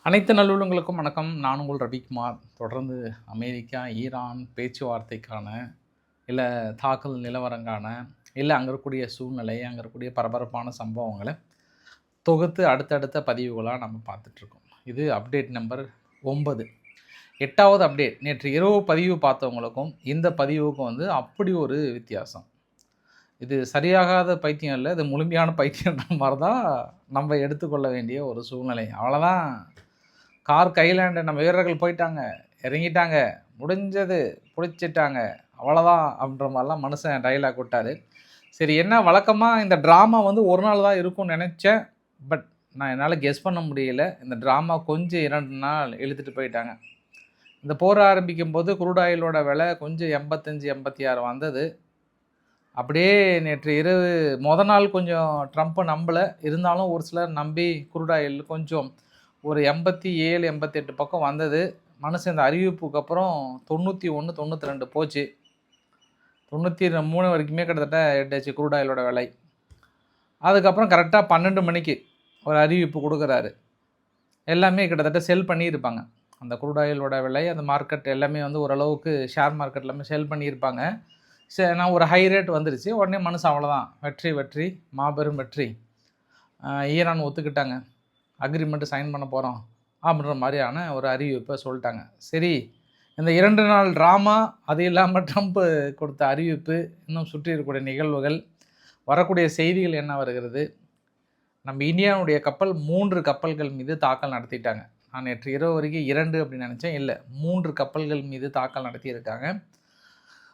அனைத்து நல்லுள்ளங்களுக்கும் வணக்கம். நான் உங்கள் ரவிக்குமார். தொடர்ந்து அமெரிக்கா, ஈரான் பேச்சுவார்த்தைக்கான, இல்ல தாக்குதல் நிலவரங்கான, இல்ல அங்க இருக்கக்கூடிய சூழ்நிலை, அங்க இருக்கக்கூடிய பரபரப்பான சம்பவங்கள தொகுத்து அடுத்தடுத்த பதிவுகளா நம்ம பார்த்துட்ருக்கோம். இது அப்டேட் நம்பர் 9. 8வது அப்டேட். நேற்று இரவு பதிவு பார்த்தவங்களுக்கும், இந்த பதிவுக்கும் அப்படி ஒரு வித்தியாசம். இது சரியாகாத பைத்தியம் இல்ல. இது முழுமையான பைத்தியம்ன்ற மாரி தான் நம்ம எடுத்துக்கொள்ள வேண்டிய ஒரு சூழ்நிலை. அவ்வளோதான். கார் கைலாண்டு நம்ம வீரர்கள் போயிட்டாங்க, இறங்கிட்டாங்க, முடிஞ்சது, புடிச்சிட்டாங்க, அவ்வளோதான் அப்படின்ற மாதிரிலாம் மனுஷன் டயலாக் விட்டாரு. சரி, என்ன வழக்கமாக இந்த ட்ராமா ஒரு நாள் தான் இருக்கும்னு நினச்சேன். பட் நான் என்னால் கெஸ் பண்ண முடியல. இந்த ட்ராமா கொஞ்சம் 2 நாள் இழுத்துட்டு போயிட்டாங்க. இந்த போர் ஆரம்பிக்கும் போது குரூட் ஆயிலோட விலை கொஞ்சம் 85, 86 வந்தது. அப்படியே நேற்று இரவு நாள் கொஞ்சம் ட்ரம்ப்பை நம்பலை, இருந்தாலும் ஒரு சிலர் நம்பி குரூட் ஆயில் கொஞ்சம் ஒரு 87, 88 பக்கம் வந்தது. மனுஷன் இந்த அறிவிப்புக்கு அப்புறம் 91, 92 போச்சு. 93 வரைக்குமே கிட்டத்தட்ட எட்டாச்சு குரூட் ஆயிலோட விலை. அதுக்கப்புறம் கரெக்டாக 12 மணிக்கு ஒரு அறிவிப்பு கொடுக்குறாரு. எல்லாமே கிட்டத்தட்ட செல் பண்ணியிருப்பாங்க. அந்த குரூட் ஆயிலோட விலை, அந்த மார்க்கெட் எல்லாமே ஓரளவுக்கு ஷேர் மார்க்கெட் எல்லாமே செல் பண்ணியிருப்பாங்க. நான் ஒரு ஹை ரேட் வந்துருச்சு. உடனே மனுஷன் அவ்வளோதான், வெற்றி வெற்றி மாபெரும் வெற்றி, ஈரான் ஒத்துக்கிட்டாங்க, அக்ரிமெண்ட்டு சைன் பண்ண போகிறோம் அப்படின்ற மாதிரியான ஒரு அறிவிப்பை சொல்லிட்டாங்க. சரி, இந்த 2 நாள் ட்ராமா, அது இல்லாமல் ட்ரம்ப்பு கொடுத்த அறிவிப்பு, இன்னும் சுற்றி இருக்கக்கூடிய நிகழ்வுகள், வரக்கூடிய செய்திகள் என்ன வருகிறது? நம்ம இந்தியாவுடைய கப்பல் 3 கப்பல்கள் மீது தாக்கல் நடத்திட்டாங்க. நான் நேற்று இரவு வரைக்கும் 2 அப்படின்னு நினச்சேன். இல்லை, 3 கப்பல்கள் மீது தாக்கல் நடத்தியிருக்காங்க.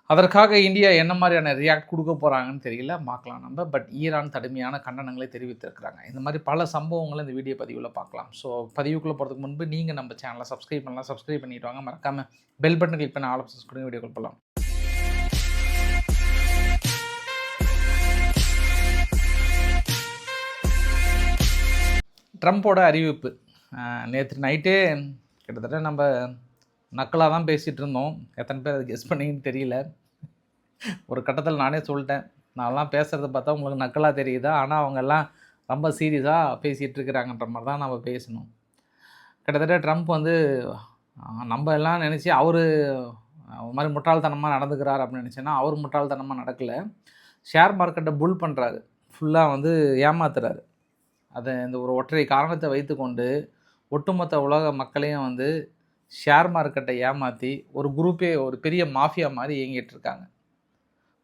அதற்காக இந்தியா என்ன மாதிரியான ரியாக்ட் கொடுக்க போகிறாங்கன்னு தெரியல, பார்க்கலாம் நம்ம. பட் ஈரான் கடுமையான கண்டனங்களை தெரிவித்திருக்கிறாங்க. இந்த மாதிரி பல சம்பவங்களை இந்த வீடியோ பதிவில் பார்க்கலாம். ஸோ பதிவுக்குள்ளே போகிறதுக்கு முன்பு நீங்கள் நம்ம சேனலை சப்ஸ்கிரைப் பண்ணலாம், சப்ஸ்கிரைப் பண்ணிட்டு வாங்க. மறக்காமல் பெல் பட்டன் கிளிக் பண்ண ஆல் ஆப்ஷன்ஸ் கொடுங்க. வீடியோக்குள்ள போகலாம். ட்ரம்ப்போட அறிவிப்பு நேற்று நைட்டே கிட்டத்தட்ட நம்ம நக்கலாக தான் பேசிகிட்டு இருந்தோம். எத்தனை பேர் அது கெஸ் பண்ணிங்கன்னு தெரியல. ஒரு கட்டத்தில் நானே சொல்லிட்டேன், நான்லாம் பேசுகிறத பார்த்தா உங்களுக்கு நக்கலாக தெரியுதா, ஆனால் அவங்கெல்லாம் ரொம்ப சீரியஸாக பேசிகிட்டு இருக்கிறாங்கன்ற மாதிரி தான் நம்ம பேசணும். கிட்டத்தட்ட ட்ரம்ப் நம்ம எல்லாம் நினச்சி அவர் ஒரு மாதிரி முட்டாள்தனமாக நடந்துக்கிறார் அப்படின்னு நினச்சேன்னா, அவர் முட்டாள்தனமாக நடக்கலை. ஷேர் மார்க்கெட்டை புல் பண்ணுறாரு, ஃபுல்லாக ஏமாத்துறாரு. அதை இந்த ஒரு ஒற்றை காரணத்தை வைத்து கொண்டு ஒட்டுமொத்த உலக மக்களையும் ஷேர் மார்க்கெட்டை ஏமாற்றி ஒரு குரூப்பே ஒரு பெரிய மாஃபியா மாதிரி இயங்கிட்டு இருக்காங்க.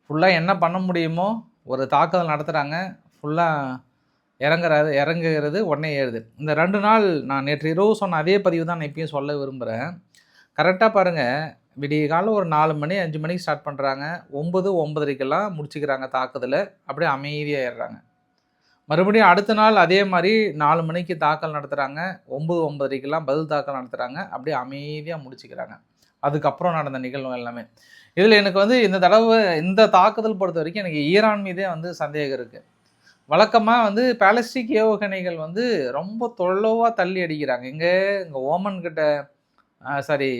ஃபுல்லாக என்ன பண்ண முடியுமோ ஒரு தாக்குதல் நடத்துகிறாங்க, ஃபுல்லாக இறங்குகிறது, உடனே ஏறுது. இந்த 2 நாள் நான் நேற்று இரவு சொன்ன அதே பதிவு தான் நான் இப்பயும் சொல்ல விரும்புகிறேன். கரெக்டாக பாருங்கள், விடிய காலம் ஒரு 4 மணி 5 மணிக்கு ஸ்டார்ட் பண்ணுறாங்க, 9, 9:30க்கெல்லாம் முடிச்சுக்கிறாங்க தாக்குதலை, அப்படியே அமைதியாக ஏறுறாங்க. மறுபடியும் அடுத்த நாள் அதே மாதிரி 4 மணிக்கு தாக்கல் நடத்துகிறாங்க, 9, 9:30க்கெல்லாம் பதில் தாக்கல் நடத்துகிறாங்க, அப்படியே அமைதியாக முடிச்சுக்கிறாங்க. அதுக்கப்புறம் நடந்த நிகழ்வு எல்லாமே. இதில் எனக்கு இந்த தடவை இந்த தாக்குதல் பொறுத்த வரைக்கும் எனக்கு ஈரான் மீதே சந்தேகம் இருக்குது. வழக்கமாக பாலஸ்டிக் ஏவுகணைகள் ரொம்ப தொலைவாக தள்ளி அடிக்கிறாங்க. இங்கே ஓமன் கிட்ட, சாரி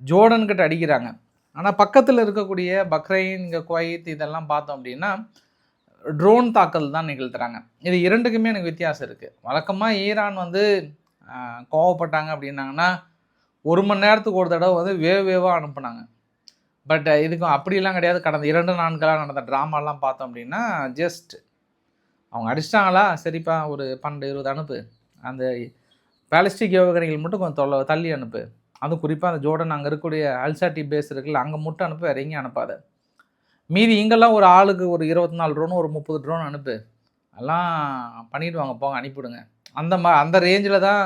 ஜோர்டன் கிட்ட அடிக்கிறாங்க. ஆனால் பக்கத்தில் இருக்கக்கூடிய பக்ரைன், இங்கே குவைத் இதெல்லாம் பார்த்தோம் அப்படின்னா ட்ரோன் தாக்கல் தான் நிகழ்த்துறாங்க. இது 2க்குமே எனக்கு வித்தியாசம் இருக்குது. வழக்கமாக ஈரான் கோவப்பட்டாங்க அப்படின்னாங்கன்னா 1 மணி நேரத்துக்கு ஒரு தடவை வேவாக அனுப்புனாங்க. பட் இதுக்கும் அப்படிலாம் கிடையாது. கடந்த 2 நாட்களாக நடந்த ட்ராமாலாம் பார்த்தோம் அப்படின்னா ஜஸ்ட் அவங்க அடிச்சிட்டாங்களா, சரிப்பா ஒரு 12, 20 அனுப்பு, அந்த பாலிஸ்டிக் ஏவுகணைகள் மட்டும் கொஞ்சம் தள்ளி அனுப்பு, அதுவும் குறிப்பாக அந்த ஜோர்டன் அங்கே இருக்கக்கூடிய அல்சாட்டி பேஸ் இருக்குல்ல, அங்கே மட்டும் அனுப்பு, வேறு எங்கேயும் அனுப்பாத. மீதி இங்கெல்லாம் ஒரு ஆளுக்கு ஒரு 24 ட்ரோன், ஒரு 30 ட்ரோன் அனுப்பு, எல்லாம் பண்ணிவிடுவாங்க, போங்க அனுப்பிவிடுங்க. அந்த ரேஞ்சில் தான்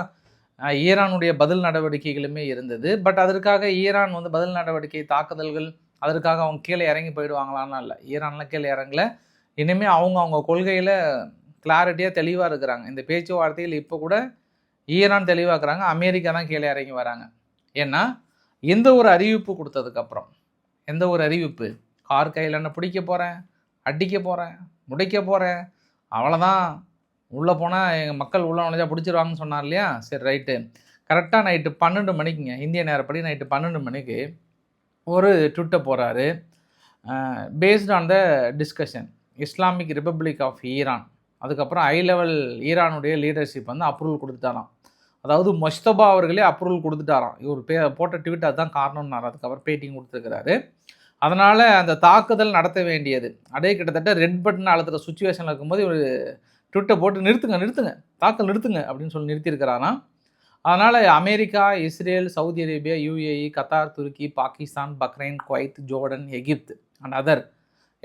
ஈரானுடைய பதில் நடவடிக்கைகளுமே இருந்தது. பட் அதற்காக ஈரான் பதில் நடவடிக்கை தாக்குதல்கள், அதற்காக அவங்க கீழே இறங்கி போயிடுவாங்களான்னா இல்லை. ஈரான்லாம் கீழே இறங்கல. இனிமேல் அவங்க கொள்கையில் கிளாரிட்டியாக தெளிவாக இருக்கிறாங்க. இந்த பேச்சுவார்த்தையில் இப்போ கூட ஈரான் தெளிவாக்குறாங்க, அமெரிக்கா தான் கீழே இறங்கி வராங்க. ஏன்னா எந்த ஒரு அறிவிப்பு கொடுத்ததுக்கப்புறம், எந்த ஒரு அறிவிப்பு, கார் கையில் என்ன பிடிக்க போகிறேன், அடிக்க போகிறேன், முடிக்க போகிறேன், அவ்வளோதான், உள்ளே போனால் எங்கள் மக்கள் உள்ளே நுழைஞ்சா பிடிச்சிருவாங்கன்னு சொன்னார் இல்லையா. சரி, ரைட்டு. கரெக்டாக நைட்டு 12 மணிக்குங்க, இந்திய நேரப்படி நைட்டு 12 மணிக்கு ஒரு ட்விட்டை போகிறாரு. Based on the discussion, Islamic Republic of Iran, அதுக்கப்புறம் ஹை லெவல் ஈரானுடைய லீடர்ஷிப் அப்ரூவல் கொடுத்துட்டாராம். அதாவது மொஸ்தபா அவர்களே அப்ரூவல் கொடுத்துட்டாராம். இவர் போட்ட ட்வீட் அதுதான் காரணம்னார். அதுக்கப்புறம் பேட்டியும் கொடுத்துருக்கிறாரு. அதனால் அந்த தாக்குதல் நடத்த வேண்டியது அப்படியே கிட்டத்தட்ட ரெட் பட்டன் அழுத்துகிற சுச்சுவேஷனில் இருக்கும்போது இவர் ட்விட்டை போட்டு நிறுத்துங்க தாக்கல் நிறுத்துங்க அப்படின்னு சொல்லி நிறுத்தியிருக்கிறாராம். அதனால் America, Israel, Saudi Arabia, UAE, Qatar, Turkey, Pakistan, Bahrain, Kuwait, Jordan, Egypt and other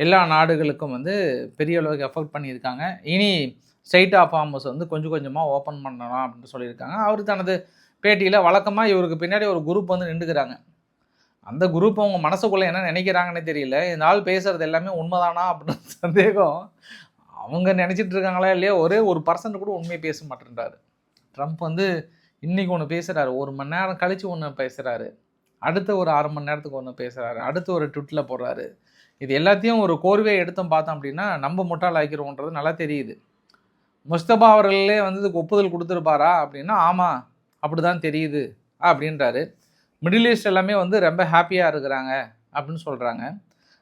எல்லா நாடுகளுக்கும் வந்து பெரிய அளவுக்கு எஃபெக்ட் பண்ணியிருக்காங்க. இனி ஸ்ட்ரெயிட் ஆஃப் ஹார்மஸ் வந்து கொஞ்சம் கொஞ்சமாக ஓப்பன் பண்ணலாம் அப்படின்னு சொல்லியிருக்காங்க. அவர் தனது பேட்டியில் வழக்கமாக இவருக்கு பின்னாடி ஒரு குரூப் வந்து நின்றுக்கிறாங்க. அந்த குரூப் அவங்க மனசுக்குள்ளே என்ன நினைக்கிறாங்கன்னு தெரியல. இந்த ஆள் பேசுகிறது எல்லாமே உண்மைதானா அப்படின்னு சந்தேகம். அவங்க நினச்சிட்டு இருக்காங்களா இல்லையா, ஒரே 1% கூட உண்மையை பேச மாட்டேன்றாரு. ட்ரம்ப் வந்து இன்றைக்கி ஒன்று பேசுகிறாரு, 1 மணி நேரம் கழித்து ஒன்று பேசுகிறாரு, அடுத்த ஒரு 6 மணி நேரத்துக்கு ஒன்று பேசுகிறாரு, அடுத்து ஒரு ட்விட்டில் போடுறாரு. இது எல்லாத்தையும் ஒரு கோர்வையை எடுத்தும் பார்த்தோம் அப்படின்னா நம்ம முட்டாள் ஆக்கிறோன்றது நல்லா தெரியுது. முஸ்தபா அவர்களே வந்து இதுக்கு ஒப்புதல் கொடுத்துருப்பாரா அப்படின்னா ஆமாம் அப்படி தான் தெரியுது அப்படின்றாரு. மிடில் ஈஸ்ட் எல்லாமே வந்து ரொம்ப ஹாப்பியாக இருக்கிறாங்க அப்படின்னு சொல்கிறாங்க.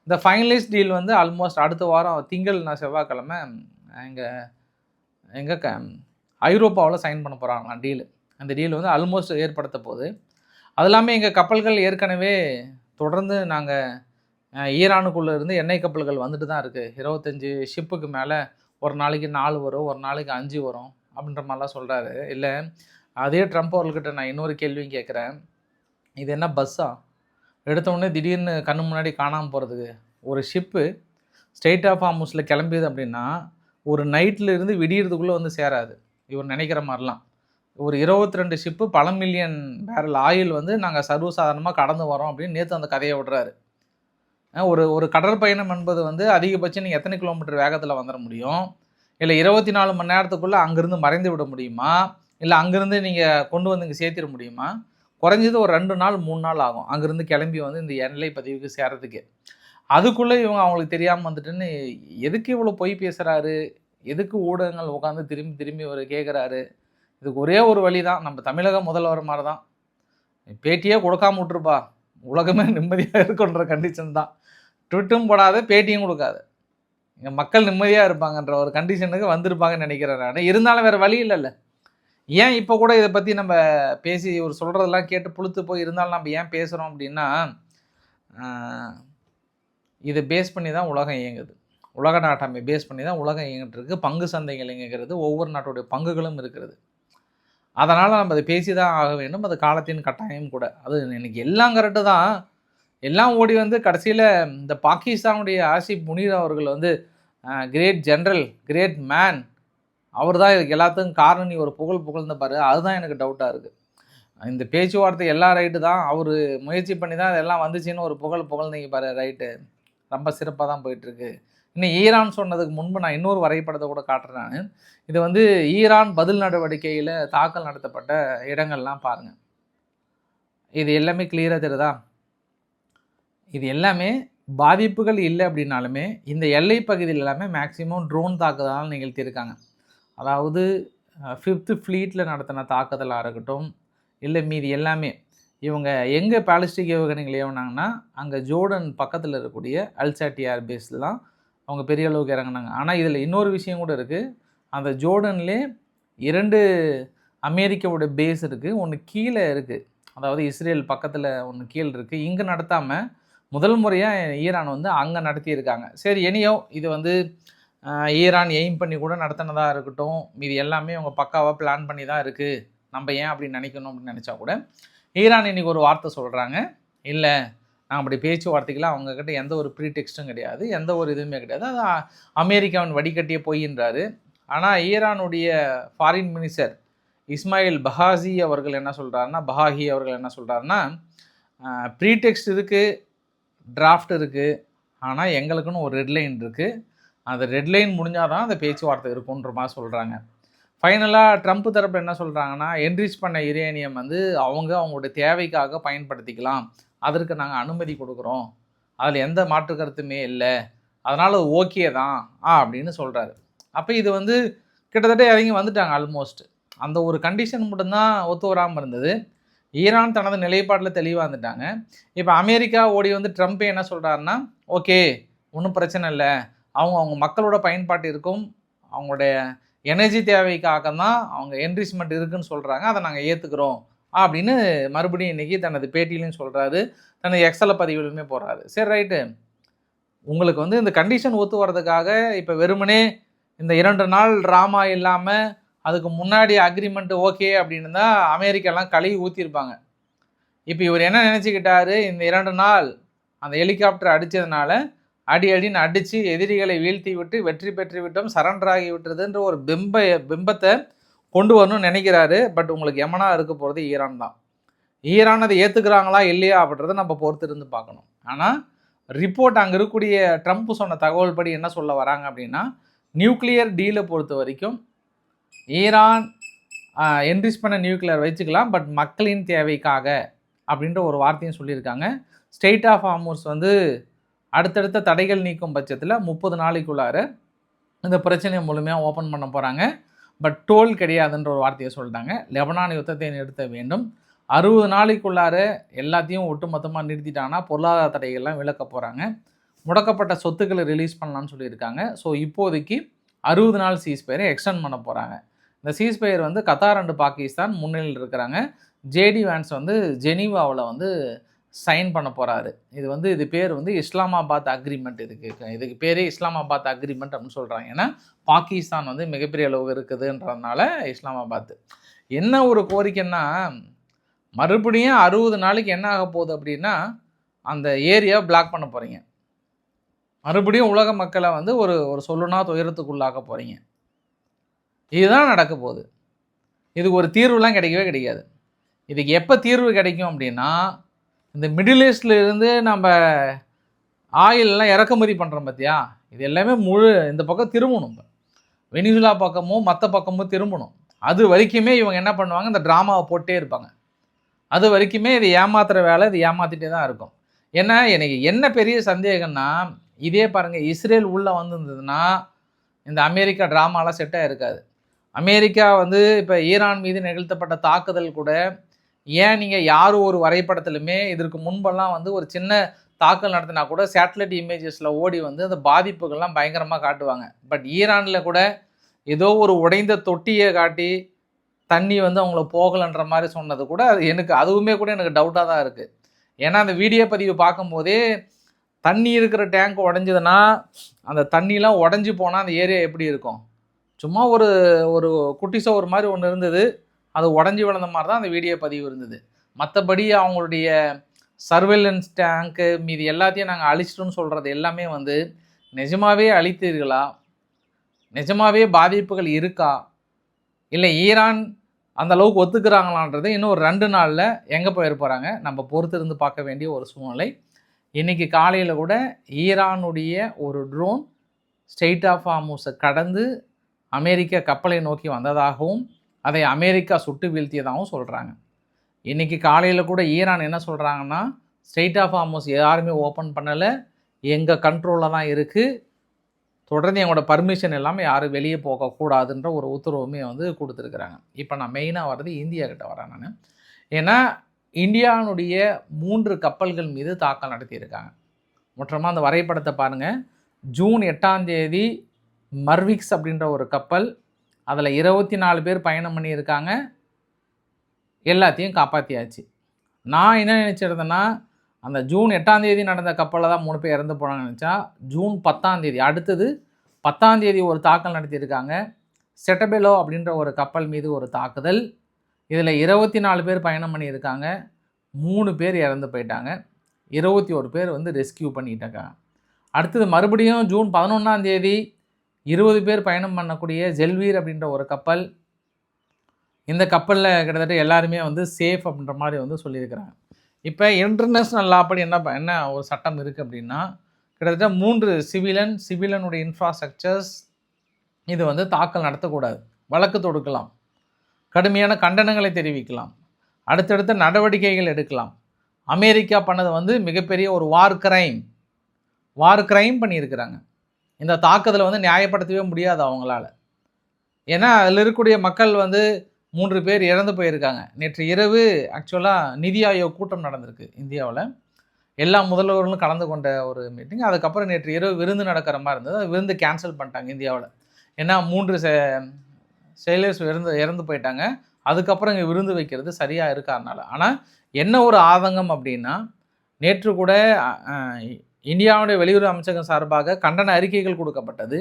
இந்த ஃபைனலைஸ் டீல் வந்து ஆல்மோஸ்ட் அடுத்த வாரம் செவ்வாய்க்கிழமை எங்கள் ஐரோப்பாவில் சைன் பண்ண போகிறாங்களாம் டீலு. அந்த டீல் வந்து ஆல்மோஸ்ட் ஏற்படுத்த போகுது. அது இல்லாமல் எங்கள் கப்பல்கள் ஏற்கனவே தொடர்ந்து நாங்கள் ஈரானுக்குள்ளே இருந்து எண்ணெய் கப்பல்கள் வந்துட்டு தான் இருக்குது. 25 ஷிப்புக்கு மேலே ஒரு நாளைக்கு 4 வரும், ஒரு நாளைக்கு 5 வரும் அப்படின்ற மாதிரிலாம் சொல்கிறாரு. இல்லை அதே ட்ரம்ப் அவர்கிட்ட நான் இன்னொரு கேள்வியும் கேட்குறேன். இது என்ன பஸ்ஸா? எடுத்தோடனே திடீர்னு கண்ணு முன்னாடி காணாமல் போகிறதுக்கு. ஒரு ஷிப்பு ஸ்ட்ரெயிட் ஆஃப் ஹார்மஸில் கிளம்பியது அப்படின்னா ஒரு நைட்டில் இருந்து விடியறதுக்குள்ளே வந்து சேராது இவர் நினைக்கிற மாதிரிலாம். ஒரு 22 ஷிப்பு பல மில்லியன் பேரல் ஆயில் வந்து நாங்கள் சர்வசாதாரணமாக கடந்து வரோம் அப்படின்னு நேற்று அந்த கதையை விடுறாரு. ஒரு கடற்பயணம் என்பது வந்து அதிகபட்சம் நீங்கள் எத்தனை கிலோமீட்டர் வேகத்தில் வந்துட முடியும்? இல்லை 24 மணி நேரத்துக்குள்ளே அங்கேருந்து மறைந்து விட முடியுமா? இல்லை அங்கேருந்து நீங்கள் கொண்டு வந்து இங்கே சேர்த்திட முடியுமா? குறைஞ்சது ஒரு 2 நாள் 3 நாள் ஆகும் அங்கேருந்து கிளம்பி வந்து இந்த எல்லை பதிவுக்கு சேர்றதுக்கு. அதுக்குள்ளே இவங்க அவங்களுக்கு தெரியாமல் வந்துட்டுன்னு எதுக்கு இவ்வளோ பொய் பேசுகிறாரு, எதுக்கு ஊடகங்கள் உட்காந்து திரும்பி திரும்பி அவர் கேட்குறாரு? இதுக்கு ஒரே ஒரு வழி தான், நம்ம தமிழக முதல்வர் மாதிரி தான், பேட்டியே கொடுக்காம விட்டுருப்பா, உலகமே நிம்மதியாக இருக்குன்ற கண்டிஷன் தான். ட்விட்டும் போடாத, பேட்டியும் கொடுக்காது, இங்கே மக்கள் நிம்மதியாக இருப்பாங்கன்ற ஒரு கண்டிஷனுக்கு வந்திருப்பாங்கன்னு நினைக்கிறேன் நான். இருந்தாலும் வேறு வழி இல்லைல்ல. ஏன் இப்போ கூட இதை பற்றி நம்ம பேசி ஒரு சொல்கிறதெல்லாம் கேட்டு புழுத்து போய் இருந்தாலும் நம்ம ஏன் பேசுகிறோம் அப்படின்னா, இதை பேஸ் பண்ணி தான் உலகம் இயங்குது. உலக நாட்டாமை பேஸ் பண்ணி தான் உலகம் இயங்கிட்டு இருக்குது. பங்கு சந்தைகள் இயங்குகிறது, ஒவ்வொரு நாட்டுடைய பங்குகளும் இருக்கிறது. அதனால் நம்ம அதை பேசி தான் ஆக வேண்டும். அது காலத்தின் கட்டாயம் கூட. அது எனக்கு எல்லாம் கரெக்டு தான். எல்லாம் ஓடி வந்து கடைசியில் இந்த பாகிஸ்தானுடைய ஆசிப் முனீர் அவர்கள் வந்து கிரேட் ஜென்ரல், கிரேட் மேன், அவர் தான் இதுக்கு எல்லாத்துக்கும் காரணம் நீ ஒரு புகழ்ந்த பாரு. அதுதான் எனக்கு டவுட்டாக இருக்குது. இந்த பேச்சுவார்த்தை எல்லாம் ரைட்டு தான், அவர் முயற்சி பண்ணி தான் இதெல்லாம் வந்துச்சுன்னு ஒரு புகழ்ந்தீங்க பாரு, ரைட்டு, ரொம்ப சிறப்பாக தான் போயிட்டுருக்கு. இன்னும் ஈரான் சொன்னதுக்கு முன்பு நான் இன்னொரு வரைபடத்தை கூட காட்டுறேன். நான் இது வந்து ஈரான் பதில் நடவடிக்கையில் தாக்கல் நடத்தப்பட்ட இடங்கள்லாம் பாருங்கள். இது எல்லாமே கிளியராக தெரியுதா? இது எல்லாமே பாதிப்புகள் இல்லை அப்படின்னாலுமே இந்த எல்லை பகுதியில் எல்லாமே மேக்சிமம் ட்ரோன் தாக்குதலால் நிகழ்த்தியிருக்காங்க. அதாவது 5th ஃப்ளீட்டில் நடத்தின தாக்குதலாக இருக்கட்டும், இல்லை மீதி எல்லாமே இவங்க எங்கே பாலிஸ்டிக் ஏவுகணைகள் ஏவுனாங்கன்னா அங்கே ஜோர்டன் பக்கத்தில் இருக்கக்கூடிய அல்சாட்டி ஏர்பேஸில் தான் அவங்க பெரிய அளவுக்கு இறங்கினாங்க. ஆனால் இதில் இன்னொரு விஷயம் கூட இருக்குது. அந்த ஜோர்டன்லே 2 அமெரிக்காவோட பேஸ் இருக்குது, ஒன்று கீழே இருக்குது, அதாவது இஸ்ரேல் பக்கத்தில் ஒன்று கீழே இருக்குது. இங்கே நடத்தாமல் முதல் முறையாக ஈரான் வந்து அங்கே நடத்தியிருக்காங்க. சரி, எனியோ இது வந்து ஈரான் எய்ம் பண்ணி கூட நடத்தினதாக இருக்கட்டும், மீது எல்லாமே அவங்க பக்காவாக பிளான் பண்ணி தான் இருக்குது. நம்ம ஏன் அப்படி நினைக்கணும் அப்படின்னு நினச்சா கூட ஈரான் இன்றைக்கி ஒரு வார்த்தை சொல்கிறாங்க, இல்லை நாங்கள் அப்படி பேச்சுவார்த்தைக்கெலாம் அவங்கக்கிட்ட எந்த ஒரு ப்ரீடெக்ஸ்ட்டும் கிடையாது, எந்த ஒரு இதுவுமே கிடையாது, அது அமெரிக்காவின் வடிகட்டியே போயின்றாரு. ஆனால் ஈரானுடைய ஃபாரின் மினிஸ்டர் இஸ்மாயில் பஹாகி அவர்கள் என்ன சொல்கிறாருன்னா ப்ரீடெக்ஸ்ட் இருக்குது, டிராஃப்ட் இருக்குது, ஆனால் எங்களுக்குன்னு ஒரு ரெட்லைன் இருக்குது, அந்த ரெட்லைன் முடிஞ்சால் தான் அந்த பேச்சுவார்த்தை இருக்குன்ற மாதிரி சொல்கிறாங்க. ஃபைனலாக ட்ரம்ப் தரப்பில் என்ன சொல்கிறாங்கன்னா, என்ரிச் பண்ண யுரேனியம் வந்து அவங்களுடைய தேவைக்காக பயன்படுத்திக்கலாம், அதற்கு நாங்கள் அனுமதி கொடுக்குறோம், அதில் எந்த மாற்று கருத்துமே இல்லை, அதனால் அது ஓகே தான் அப்படின்னு சொல்கிறாரு. அப்போ இது வந்து கிட்டத்தட்ட இறங்கி வந்துட்டாங்க ஆல்மோஸ்ட். அந்த ஒரு கண்டிஷன் மட்டும்தான் ஒத்து வராமல் இருந்தது. ஈரான் தனது நிலைப்பாட்டில் தெளிவாக வந்துட்டாங்க. இப்போ அமெரிக்கா ஓடி வந்து ட்ரம்ப்பே என்ன சொல்கிறாருன்னா, ஓகே ஒன்றும் பிரச்சனை இல்லை, அவங்க மக்களோட பயன்பாட்டிற்கும் அவங்களுடைய எனர்ஜி தேவைக்காக தான் அவங்க என்ரிச்மெண்ட் இருக்குன்னு சொல்கிறாங்க, அதை நாங்கள் ஏற்றுக்கிறோம் அப்படின்னு மறுபடியும் இன்றைக்கி தனது பேட்டியிலையும் சொல்கிறாரு, தனது எக்ஸல பதிவுலையுமே போடுறாரு. சரி ரைட்டு, உங்களுக்கு வந்து இந்த கண்டிஷன் ஒத்து வர்றதுக்காக இப்போ வெறுமனே இந்த 2 நாள் ட்ராமா இல்லாமல் அதுக்கு முன்னாடி அக்ரிமெண்ட் ஓகே அப்படின்னு தான் அமெரிக்காலாம் கழுவி ஊற்றிருப்பாங்க. இப்போ இவர் என்ன நினச்சிக்கிட்டாரு, இந்த 2 நாள் அந்த ஹெலிகாப்டர் அடித்ததுனால அடின்னு அடித்து எதிரிகளை வீழ்த்தி விட்டு வெற்றி பெற்று விட்டோம், சரண்டர் ஆகி விட்டுறதுன்ற ஒரு பிம்பத்தை கொண்டு வரணும்னு நினைக்கிறாரு. பட் உங்களுக்கு எமனா இருக்க போகிறது ஈரான் தான். ஈரான் அதை ஏற்றுக்கிறாங்களா இல்லையா அப்படின்றத நம்ம பொறுத்து இருந்து பார்க்கணும். ஆனால் ரிப்போர்ட் அங்கே இருக்கக்கூடிய ட்ரம்ப் சொன்ன தகவல் படி என்ன சொல்ல வராங்க அப்படின்னா, நியூக்ளியர் டீலை பொறுத்த வரைக்கும் ஈரான் என்ரிச் பண்ண நியூக்ளியர் வச்சுக்கலாம், பட் மக்களின் தேவைக்காக அப்படின்ற ஒரு வார்த்தையும் சொல்லியிருக்காங்க. ஸ்டேட் ஆஃப் ஹார்முஸ் வந்து அடுத்தடுத்த தடைகள் நீக்கும் பட்சத்தில் 30 நாளைக்குள்ளார இந்த பிரச்சனையை முழுமையாக ஓப்பன் பண்ண போகிறாங்க. பட் டோல் கிடையாதுன்ற ஒரு வார்த்தையை சொல்லிட்டாங்க. லெபனான் யுத்தத்தை நிறுத்த வேண்டும், 60 நாளைக்குள்ளார எல்லாத்தையும் ஒட்டுமொத்தமாக நிறுத்திட்டாங்கன்னா பொருளாதார தடைகள்லாம் விலக்க போகிறாங்க, முடக்கப்பட்ட சொத்துக்களை ரிலீஸ் பண்ணலான்னு சொல்லியிருக்காங்க. ஸோ இப்போதைக்கு 60 நாள் சீஸ்பயரை எக்ஸ்டெண்ட் பண்ண போகிறாங்க. இந்த சீஸ்பயர் வந்து கத்தார் அண்டு பாகிஸ்தான் முன்னிலையில் இருக்கிறாங்க. ஜேடி வான்ஸ் வந்து ஜெனீவாவில் வந்து சைன் பண்ண போகிறாரு. இது பேர் வந்து இஸ்லாமாபாத் அக்ரிமெண்ட். இதுக்கு பேரே இஸ்லாமாபாத் அக்ரிமெண்ட் அப்படின்னு சொல்கிறாங்க. ஏன்னா பாகிஸ்தான் வந்து மிகப்பெரிய அளவு இருக்குதுன்றதுனால இஸ்லாமாபாத். என்ன ஒரு கோரிக்கைன்னா, மறுபடியும் 60 நாளைக்கு என்ன ஆக போகுது அப்படின்னா, அந்த ஏரியா பிளாக் பண்ண போகிறீங்க, மறுபடியும் உலக மக்களை வந்து ஒரு சொல்லுனா துயரத்துக்குள்ளாக்க போகிறீங்க. இதுதான் நடக்க போகுது. இதுக்கு ஒரு தீர்வுலாம் கிடைக்கவே கிடைக்காது. இதுக்கு எப்போ தீர்வு கிடைக்கும் அப்படின்னா, இந்த மிடில் ஈஸ்டில் இருந்து நம்ம ஆயிலெலாம் இறக்குமதி பண்ணுறோம் பார்த்தியா, இது எல்லாமே இந்த பக்கம் திரும்பணும். வெனிசுலா பக்கமும் மற்ற பக்கமும் திரும்பணும். அது வரைக்குமே இவங்க என்ன பண்ணுவாங்க, இந்த ட்ராமாவை போட்டே இருப்பாங்க. அது வரைக்குமே இது ஏமாத்துகிற வேலை, இது ஏமாற்றிட்டே தான் இருக்கும். ஏன்னா எனக்கு என்ன பெரிய சந்தேகம்னா, இதே பாருங்கள், இஸ்ரேல் உள்ளே வந்திருந்ததுன்னா இந்த அமெரிக்கா ட்ராமாலாம் செட்டாக இருக்காது. அமெரிக்கா வந்து இப்போ ஈரான் மீது நிகழ்த்தப்பட்ட தாக்குதல் கூட, ஏன் நீங்கள் யாரும் ஒரு வரைபடத்துலையுமே இதற்கு முன்பெல்லாம் வந்து ஒரு சின்ன தாக்கல் நடத்தினா கூட சேட்டலைட் இமேஜஸில் ஓடி வந்து அந்த பாதிப்புகள்லாம் பயங்கரமாக காட்டுவாங்க. பட் ஈரானில் கூட ஏதோ ஒரு உடைந்த தொட்டியை காட்டி தண்ணி வந்து அவங்கள போகலைன்ற மாதிரி சொன்னது கூட அதுவுமே கூட எனக்கு டவுட்டாக தான் இருக்குது. ஏன்னா அந்த வீடியோ பதிவு பார்க்கும்போதே தண்ணி இருக்கிற டேங்க் உடஞ்சதுன்னா அந்த தண்ணிலாம் உடஞ்சி போனால் அந்த ஏரியா எப்படி இருக்கும், சும்மா ஒரு குட்டி சோறு மாதிரி ஒன்று இருந்தது, அது உடஞ்சி விழுந்த மாதிரி தான் அந்த வீடியோ பதிவு இருந்தது. மற்றபடி அவங்களுடைய சர்வேலன்ஸ் டேங்க்கு மீது எல்லாத்தையும் நாங்கள் அழிச்சிட்டோன்னு சொல்கிறது எல்லாமே வந்து நிஜமாகவே அழித்தீர்களா, நிஜமாகவே பாதிப்புகள் இருக்கா, இல்லை ஈரான் அந்த அளவுக்கு ஒத்துக்கிறாங்களான்றது இன்னும் ஒரு 2 நாளில் எங்கே போயிருப்பாங்க நம்ம பொறுத்து இருந்து பார்க்க வேண்டிய ஒரு சூழ்நிலை. இன்றைக்கி காலையில் கூட ஈரானுடைய ஒரு ட்ரோன் ஸ்டெய்ட் ஆஃப் ஹார்முஸை கடந்து அமெரிக்க கப்பலை நோக்கி வந்ததாகவும் அதை அமெரிக்கா சுட்டு வீழ்த்தியதாகவும் சொல்கிறாங்க. இன்றைக்கி காலையில் கூட ஈரான் என்ன சொல்கிறாங்கன்னா, ஸ்டெய்ட் ஆஃப் ஹார்முஸ் யாருமே ஓப்பன் பண்ணலை, எங்கள் கண்ட்ரோலில் தான் இருக்குது, தொடர்ந்து எங்களோட பர்மிஷன் எல்லாமே யாரும் வெளியே போகக்கூடாதுன்ற ஒரு உத்தரவுமே வந்து கொடுத்துருக்குறாங்க. இப்போ நான் மெயினாக வர்றது இந்தியா கிட்ட வரேன் நான். ஏன்னா இந்தியாவுடைய 3 கப்பல்கள் மீது தாக்கல் நடத்தியிருக்காங்க. மொத்தமாக அந்த வரைபடத்தை பாருங்கள். ஜூன் 8ஆம் தேதி மர்விக்ஸ் அப்படின்ற ஒரு கப்பல், அதில் 24 பேர் பயணம் பண்ணியிருக்காங்க, எல்லாத்தையும் காப்பாற்றியாச்சு. நான் என்ன நினச்சிருந்தேன்னா, அந்த ஜூன் 8ஆம் தேதி நடந்த கப்பலில் தான் 3 பேர் இறந்து போனாங்கன்னு நினச்சா, ஜூன் 10ஆம் தேதி அடுத்தது 10ஆம் தேதி ஒரு தாக்கல் நடத்தியிருக்காங்க. செட்டபெலோ அப்படின்ற ஒரு கப்பல் மீது ஒரு தாக்குதல், இதில் 24 பேர் பயணம் பண்ணியிருக்காங்க, 3 பேர் இறந்து போயிட்டாங்க, 21 பேர் வந்து ரெஸ்கியூ பண்ணிட்டாங்க. அடுத்தது மறுபடியும் ஜூன் 11ஆம் தேதி 20 பேர் பயணம் பண்ணக்கூடிய ஜெல்வீர் அப்படின்ற ஒரு கப்பல், இந்த கப்பலில் கிட்டத்தட்ட எல்லாருமே வந்து சேஃப் அப்படின்ற மாதிரி வந்து சொல்லியிருக்கிறாங்க. இப்போ இன்டர்நேஷ்னல் லா படி என்ன ஒரு சட்டம் இருக்குது அப்படின்னா, கிட்டத்தட்ட 3 சிவிலனுடைய இன்ஃப்ராஸ்ட்ரக்சர்ஸ் இது வந்து தாக்கல் நடத்தக்கூடாது, வழக்கு தொடுக்கலாம், கடுமையான கண்டனங்களை தெரிவிக்கலாம், அடுத்தடுத்த நடவடிக்கைகள் எடுக்கலாம். அமெரிக்கா பண்ணது வந்து மிகப்பெரிய ஒரு வார் கிரைம் பண்ணியிருக்கிறாங்க. இந்த தாக்குதலை வந்து நியாயப்படுத்தவே முடியாது அவங்களால. ஏன்னா அதில் இருக்கக்கூடிய மக்கள் வந்து 3 பேர் இறந்து போயிருக்காங்க. நேற்று இரவு ஆக்சுவலாக நிதி ஆயோக் கூட்டம் நடந்திருக்கு இந்தியாவில், எல்லா முதல்வர்களும் கலந்து கொண்ட ஒரு மீட்டிங். அதுக்கப்புறம் நேற்று இரவு விருந்து நடக்கிற மாதிரி இருந்தது, விருந்து கேன்சல் பண்ணிட்டாங்க இந்தியாவில். ஏன்னா செயலர்ஸ் இறந்து போயிட்டாங்க. அதுக்கப்புறம் இங்கே விருந்து வைக்கிறது சரியாக இருக்காதனால. ஆனால் என்ன ஒரு ஆதங்கம் அப்படின்னா, நேற்று கூட இந்தியாவுடைய வெளியுறவு அமைச்சகம் சார்பாக கண்டன அறிக்கைகள் கொடுக்கப்பட்டது.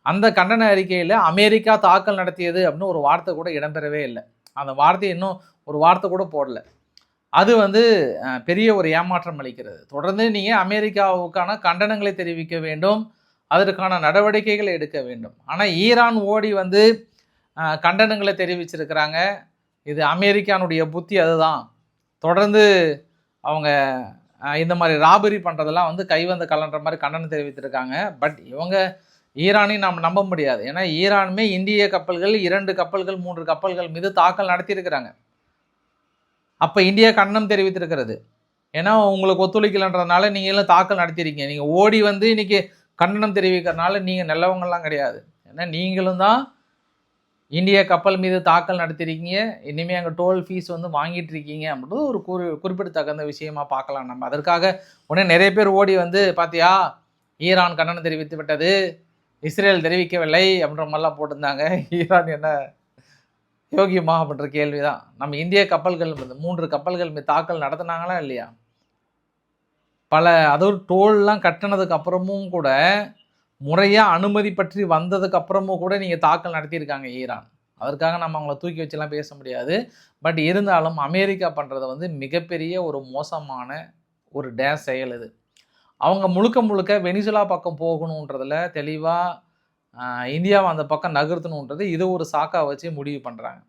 அந்த கண்டன அறிக்கையில் அமெரிக்கா தாக்கல் நடத்தியது அப்படின்னு ஒரு வார்த்தை கூட இடம்பெறவே இல்லை. அந்த வார்த்தையை இன்னும் ஒரு வார்த்தை கூட போடல. அது பெரிய ஒரு ஏமாற்றம் அளிக்கிறது. தொடர்ந்து நீங்கள் அமெரிக்காவுக்கான கண்டனங்களை தெரிவிக்க வேண்டும், அதற்கான நடவடிக்கைகளை எடுக்க வேண்டும். ஆனால் ஈரான் ஓடி கண்டனங்களை தெரிவிச்சிருக்கிறாங்க. இது அமெரிக்கானுடைய புத்தி அதுதான். தொடர்ந்து அவங்க இந்த மாதிரி ராபரி பண்ணுறதெல்லாம் கைவந்த கலன்ற மாதிரி கண்டனம் தெரிவித்திருக்காங்க. பட் இவங்க ஈரானையும் நாம் நம்ப முடியாது. ஏன்னா ஈரானுமே இந்திய கப்பல்கள் 2 கப்பல்கள் 3 கப்பல்கள் மீது தாக்கல் நடத்தியிருக்கிறாங்க. அப்போ இந்தியா கண்டனம் தெரிவித்திருக்கிறது. ஏன்னா உங்களுக்கு ஒத்துழைக்கலன்றதுனால நீங்களும் தாக்கல் நடத்தியிருக்கீங்க. நீங்கள் ஓடி இன்றைக்கி கண்டனம் தெரிவிக்கிறதுனால நீங்கள் நல்லவங்கள்லாம் கிடையாது. ஏன்னா நீங்களும் தான் இந்திய கப்பல் மீது தாக்கல் நடத்திருக்கீங்க. இனிமேல் அங்கே டோல் ஃபீஸ் வாங்கிட்டு இருக்கீங்க அப்படின்றது ஒரு குறிப்பிடத்தகுந்த விஷயமா பார்க்கலாம் நம்ம. அதற்காக உடனே நிறைய பேர் ஓடி பார்த்தியா ஈரான் கண்டனம் தெரிவித்து விட்டது, இஸ்ரேல் தெரிவிக்கவில்லை அப்படின்ற மாதிரிலாம் போட்டிருந்தாங்க. ஈரான் என்ன யோகியமா அப்படின்ற கேள்வி தான். நம்ம இந்திய கப்பல்கள் 3 கப்பல்கள் மீது தாக்கல் நடத்தினாங்களா இல்லையா? அதுவும் டோல்லாம் கட்டினதுக்கு அப்புறமும் கூட முறையாக அனுமதி பற்றி வந்ததுக்கு அப்புறமும் கூட நீங்கள் தாக்கல் நடத்தியிருக்காங்க ஈரான். அதற்காக நம்ம அவங்கள தூக்கி வச்சுலாம் பேச முடியாது. பட் இருந்தாலும் அமெரிக்கா பண்ணுறது மிகப்பெரிய ஒரு மோசமான ஒரு செயல் இது. அவங்க முழுக்க வெனிசுலா பக்கம் போகணுன்றதில் தெளிவாக இந்தியாவை அந்த பக்கம் நகர்த்தணுன்றது இது ஒரு சாக்காக வச்சு முடிவு பண்ணுறாங்க.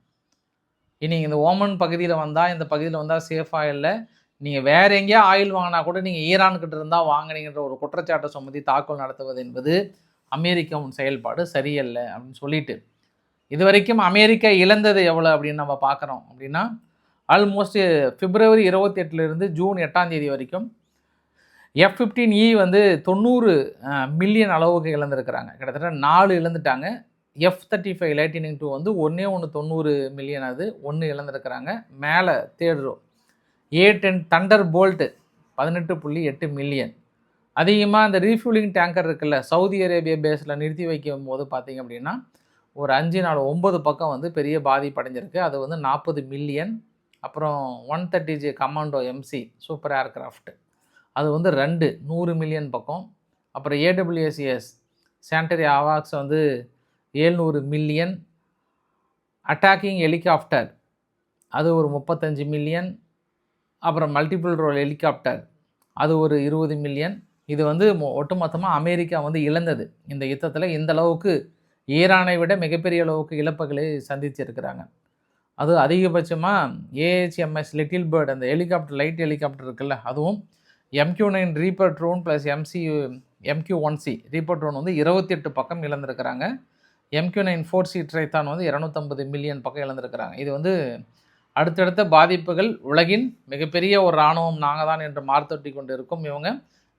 இனி இந்த ஓமன் பகுதியில் வந்தால், இந்த பகுதியில் வந்தால் சேஃபாக இல்லை, நீங்கள் வேறு எங்கேயா ஆயில் வாங்கினா கூட நீங்கள் ஈரான்கிட்ட இருந்தால் வாங்கினீங்கன்ற ஒரு குற்றச்சாட்டை சுமத்தி தாக்கல் நடத்துவது என்பது அமெரிக்காவின் செயல்பாடு சரியல்ல அப்படின்னு சொல்லிட்டு, இது வரைக்கும் அமெரிக்கா இழந்தது எவ்வளோ அப்படின்னு நம்ம பார்க்குறோம் அப்படின்னா, ஆல்மோஸ்ட் பிப்ரவரி 28 ஜூன் 8 வரைக்கும் F-15E 90 மில்லியன் அளவுக்கு இழந்திருக்கிறாங்க. கிட்டத்தட்ட 4 இழந்துட்டாங்க. F-35 லைட்டினிங் 2 ஒன்று 90 மில்லியன், அது 1 இழந்திருக்கிறாங்க. மேலே third row A-10 thunderbolt 18.8 million. அதிகமாக இந்த ரீஃபியூலிங் டேங்கர் இருக்குல்ல, சவுதி அரேபியா பேஸில் நிறுத்தி வைக்கும் போது பார்த்திங்க அப்படின்னா ஒரு 5 நாள் 9 பக்கம் பெரிய பாதிப்படைஞ்சிருக்கு. அது 40 மில்லியன். அப்புறம் 130J commando MC super aircraft அது 100 மில்லியன் பக்கம். அப்புறம் AWACS சானிட்டரி அவாக்ஸ் 700 மில்லியன். அட்டாக்கிங் ஹெலிகாப்டர் அது ஒரு 35 மில்லியன். அப்புறம் மல்டிபிள் ரோல் ஹெலிகாப்டர் அது ஒரு 20 மில்லியன். இது ஒட்டுமொத்தமாக அமெரிக்கா இழந்தது இந்த யுத்தத்தில். இந்த அளவுக்கு ஈரானை விட மிகப்பெரிய அளவுக்கு இழப்புகளை சந்திச்சிருக்கிறாங்க. அது அதிகபட்சமாக AHMS லிட்டில் பேர்ட் அந்த ஹெலிகாப்டர், லைட் ஹெலிகாப்டர் இருக்குல்ல, அதுவும் MQ-9 reaper drone plus MQ-1C reaper drone 28 பக்கம் இழந்திருக்கிறாங்க. MQ-9 4C ட்ரைத்தான் 250 மில்லியன் பக்கம் இழந்திருக்கிறாங்க. இது அடுத்தடுத்த பாதிப்புகள். உலகின் மிகப்பெரிய ஒரு இராணுவம் நாங்கள் தான் என்று மார்த்தொட்டி கொண்டு இருக்கும் இவங்க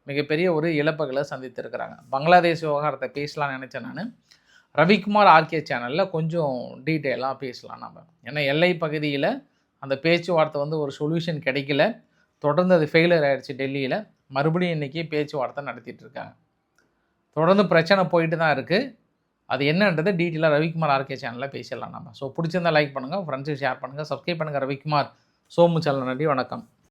மிகப்பெரிய ஒரு இழப்புகளை சந்தித்திருக்கிறாங்க. பங்களாதேஷ் விவகாரத்தை பேசலாம்னு நினச்சேன் நான். ரவிக்குமார் RK சேனலில் கொஞ்சம் டீட்டெயிலாக பேசலாம் நம்ம. ஏன்னா எல்லை பகுதியில் அந்த பேச்சுவார்த்தை ஒரு சொல்யூஷன் கிடைக்கல, தொடர்ந்து அது ஃபெயிலியர் ஆகிடுச்சு டெல்லியில். மறுபடியும் இன்றைக்கி பேச்சுவார்த்தை நடத்திட்டு இருக்காங்க. தொடர்ந்து பிரச்சனை போயிட்டு தான் இருக்குது. அது என்னன்றது டீட்டெயிலாக ரவிக்குமார் RK சேனலில் பேசிடலாம் நம்ம. ஸோ பிடிச்சிருந்தால் லைக் பண்ணுங்கள், ஃப்ரெண்ட்ஸுக்கு ஷேர் பண்ணுங்கள், சப்ஸ்கிரைப் பண்ணுங்கள். ரவிக்குமார் சோமு சேனல். நன்றி, வணக்கம்.